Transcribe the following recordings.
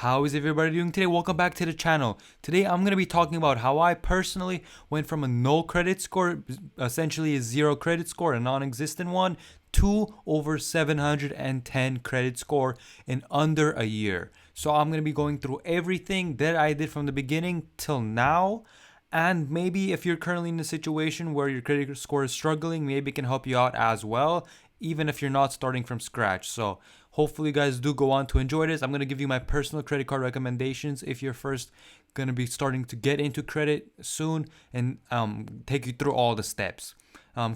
How is everybody doing today? Welcome back to the channel. Today I'm going to be talking about how I personally went from a no credit score, essentially a zero credit score, a non-existent one, to over 710 credit score in under a year. So I'm going to be going through everything that I did from the beginning till now. And maybe if you're currently in a situation where your credit score is struggling, maybe it can help you out as well, even if you're not starting from scratch. So hopefully you guys do go on to enjoy this. I'm going to give you my personal credit card recommendations if you're first going to be starting to get into credit soon, and take you through all the steps.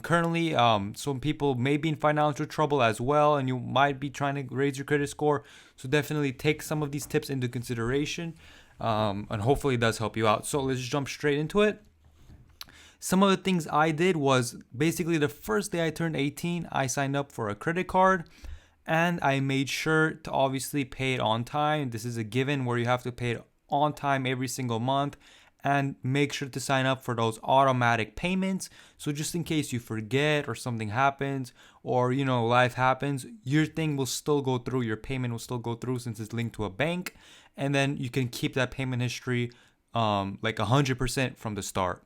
Currently, some people may be in financial trouble as well, and you might be trying to raise your credit score. So definitely take some of these tips into consideration, and hopefully it does help you out. So let's jump straight into it. Some of the things I did was basically the first day I turned 18, I signed up for a credit card, and I made sure to obviously pay it on time. This is a given where you have to pay it on time every single month, and make sure to sign up for those automatic payments. So just in case you forget or something happens, or life happens, your thing will still go through, your payment will still go through since it's linked to a bank, and then you can keep that payment history like 100% from the start.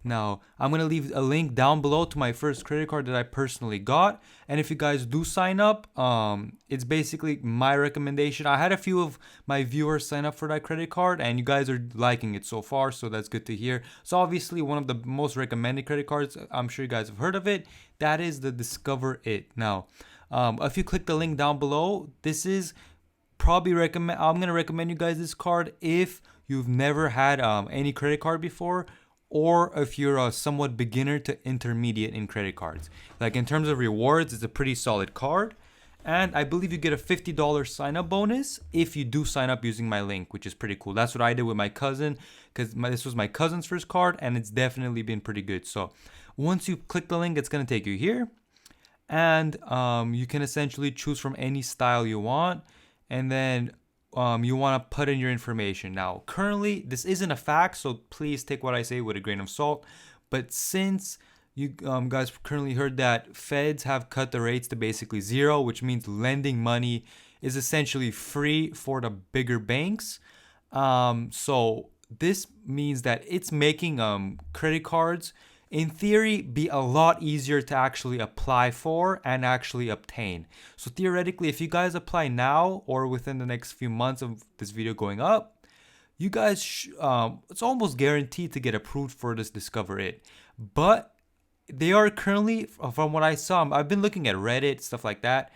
Now, I'm going to leave a link down below to my first credit card that I personally got. And if you guys do sign up, it's basically my recommendation. I had a few of my viewers sign up for that credit card, and you guys are liking it so far, so that's good to hear. So obviously, one of the most recommended credit cards, I'm sure you guys have heard of it, that is the Discover It. Now, if you click the link down below, this is I'm going to recommend you guys this card if you've never had any credit card before, or if you're a somewhat beginner to intermediate in credit cards. Like in terms of rewards, it's a pretty solid card. And I believe you get a $50 sign up bonus if you do sign up using my link, which is pretty cool. That's what I did with my cousin, because this was my cousin's first card, and it's definitely been pretty good. So once you click the link, it's going to take you here. And you can essentially choose from any style you want. And then you want to put in your information. Now, currently, this isn't a fact, so please take what I say with a grain of salt. But since you guys currently heard that feds have cut the rates to basically zero, which means lending money is essentially free for the bigger banks. So this means that it's making credit cards, in theory, be a lot easier to actually apply for and actually obtain. So theoretically, if you guys apply now or within the next few months of this video going up, you guys, it's almost guaranteed to get approved for this Discover It. But they are currently, from what I saw, I've been looking at Reddit, stuff like that.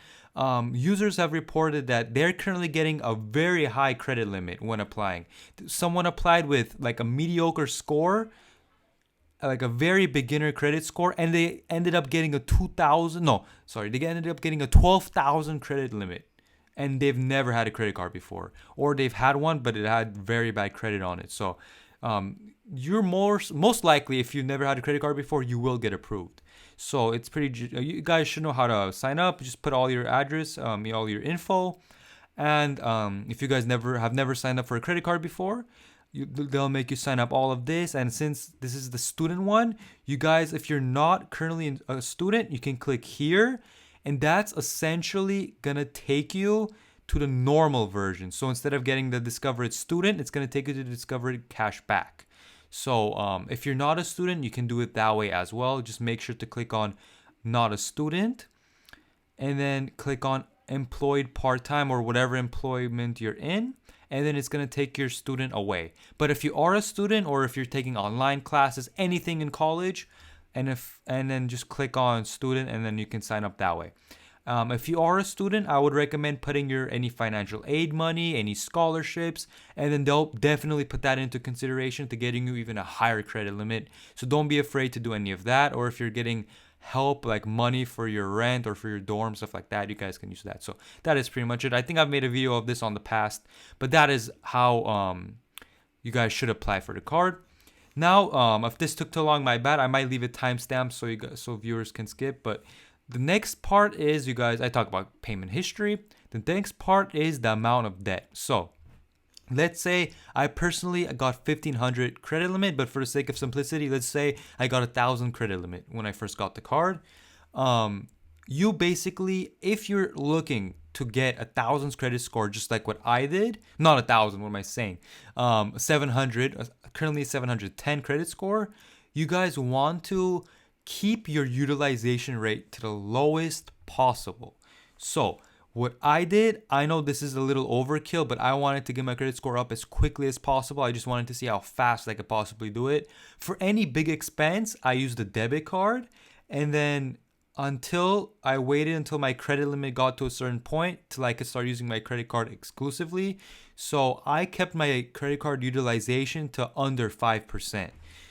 Users have reported that they're currently getting a very high credit limit when applying. Someone applied with like a mediocre score, like a very beginner credit score, and they ended up getting a 2,000, no, sorry, they ended up getting a 12,000 credit limit, and they've never had a credit card before, or they've had one but it had very bad credit on it. So you're most likely, if you've never had a credit card before, you will get approved. So it's pretty, you guys should know how to sign up. Just put all your address, all your info, and if you guys have never signed up for a credit card before, they'll make you sign up all of this. And since this is the student one, you guys, if you're not currently a student, you can click here, and that's essentially gonna take you to the normal version. So instead of getting the Discover It student, it's gonna take you to the Discover It cashback. So if you're not a student, you can do it that way as well. Just make sure to click on not a student, and then click on employed part-time or whatever employment you're in, and then it's going to take your student away. But if you are a student, or if you're taking online classes, anything in college, and then just click on student, and then you can sign up that way. If you are a student, I would recommend putting your any financial aid money, any scholarships, and then they'll definitely put that into consideration to getting you even a higher credit limit. So don't be afraid to do any of that. Or if you're getting help, like money for your rent or for your dorm, stuff like that, you guys can use that. So that is pretty much it. I think I've made a video of this on the past, but that is how you guys should apply for the card. Now, if this took too long, my bad. I might leave it timestamped so viewers can skip. But the next part is, you guys, I talk about payment history. The next part is the amount of debt. So let's say I personally got 1,500 credit limit, but for the sake of simplicity, let's say I got 1,000 credit limit when I first got the card. you basically, if you're looking to get 1,000 credit score, just like what I did, not 1,000, what am I saying? 700, currently 710 credit score, you guys want to keep your utilization rate to the lowest possible. So what I did, I know this is a little overkill, but I wanted to get my credit score up as quickly as possible. I just wanted to see how fast I could possibly do it. For any big expense, I used a debit card, and then until I waited until my credit limit got to a certain point till I could start using my credit card exclusively. So I kept my credit card utilization to under 5%.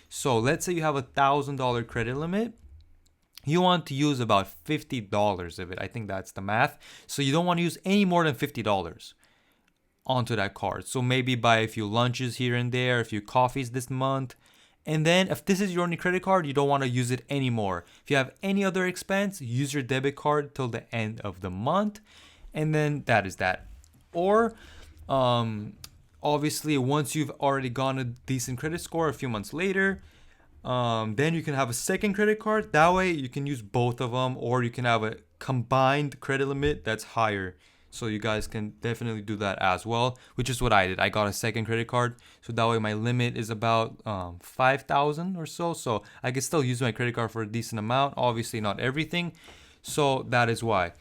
So let's say you have $1,000 credit limit. You want to use about $50 of it. I think that's the math. So you don't want to use any more than $50 onto that card. So maybe buy a few lunches here and there, a few coffees this month. And then if this is your only credit card, you don't want to use it anymore. If you have any other expense, use your debit card till the end of the month. And then that is that. Or obviously, once you've already gotten a decent credit score a few months later, then you can have a second credit card. That way you can use both of them, or you can have a combined credit limit that's higher. So you guys can definitely do that as well, which is what I did. I got a second credit card, so that way my limit is about 5,000 or so. So I can still use my credit card for a decent amount. Obviously not everything. So that is why.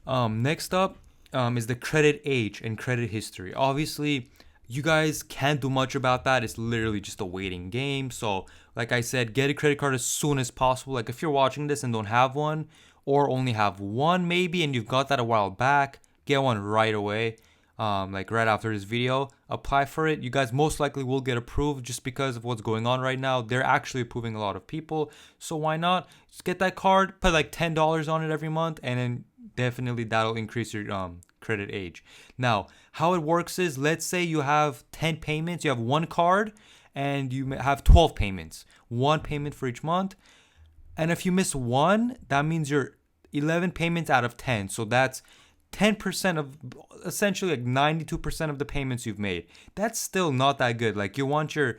Next up is the credit age and credit history. Obviously, you guys can't do much about that. It's literally just a waiting game. So like I said, get a credit card as soon as possible. Like if you're watching this and don't have one, or only have one maybe, and you've got that a while back, get one right away. Like right after this video, apply for it. You guys most likely will get approved just because of what's going on right now. They're actually approving a lot of people, so why not just get that card, put like $10 on it every month, and then definitely that'll increase your credit age. Now how it works is, let's say you have 10 payments, you have one card, and you have 12 payments, one payment for each month. And if you miss one, that means you're 11 payments out of 10. So that's 10% of essentially like 92% of the payments you've made. That's still not that good. Like you want your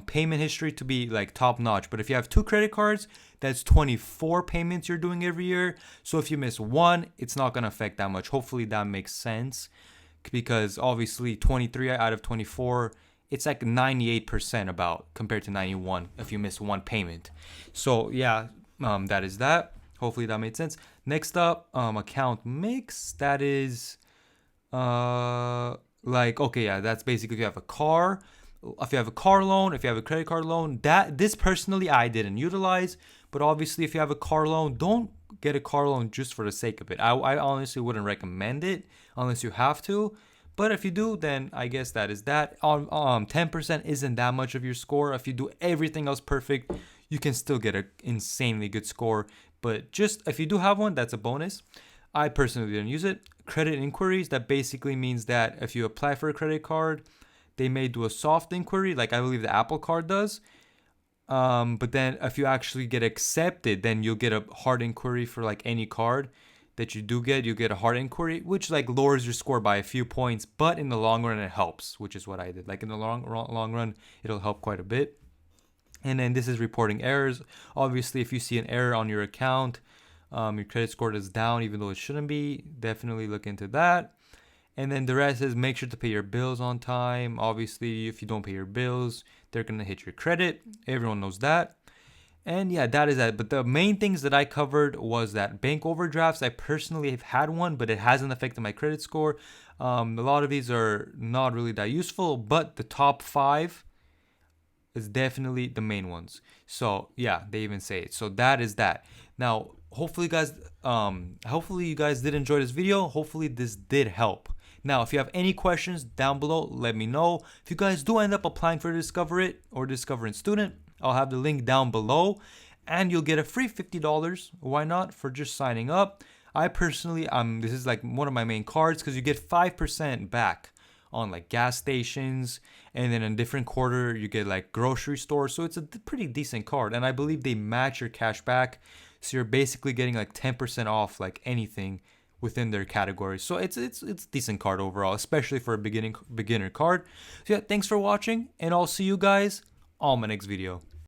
payment history to be like top notch. But if you have two credit cards, that's 24 payments you're doing every year. So if you miss one, it's not going to affect that much. Hopefully that makes sense, because obviously 23 out of 24, it's like 98% about, compared to 91 if you miss one payment. So yeah, that is that. Hopefully that made sense. Next up, account mix. That is like, okay, yeah, that's basically if you have a car, if you have a car loan, if you have a credit card loan. This personally I didn't utilize, but obviously if you have a car loan, don't get a car loan just for the sake of it. I honestly wouldn't recommend it unless you have to. But if you do, then I guess that is that. 10% isn't that much of your score. If you do everything else perfect, you can still get an insanely good score. But just if you do have one, that's a bonus. I personally didn't use it. Credit inquiries, that basically means that if you apply for a credit card, they may do a soft inquiry, like I believe the Apple Card does. But then if you actually get accepted, then you'll get a hard inquiry for like any card that you do get. You get a hard inquiry, which like lowers your score by a few points, but in the long run it helps, which is what I did. Like in the long run, it'll help quite a bit. And then this is reporting errors. Obviously, if you see an error on your account, your credit score is down even though it shouldn't be, definitely look into that. And then the rest is make sure to pay your bills on time. Obviously, if you don't pay your bills, they're going to hit your credit. Everyone knows that. And yeah, that is that. But the main things that I covered was that bank overdrafts. I personally have had one, but it hasn't affected my credit score. A lot of these are not really that useful, but the top 5 is definitely the main ones. So yeah, they even say it. So that is that. Now, hopefully you guys did enjoy this video. Hopefully this did help. Now, if you have any questions down below, let me know. If you guys do end up applying for Discover It or Discover Student, I'll have the link down below, and you'll get a free $50. Why not? For just signing up. I personally, this is like one of my main cards because you get 5% back on like gas stations, and then in a different quarter you get like grocery stores. So it's a pretty decent card, and I believe they match your cash back. So you're basically getting like 10% off like anything within their category. So it's a decent card overall, especially for a beginner card. So yeah, thanks for watching, and I'll see you guys on my next video.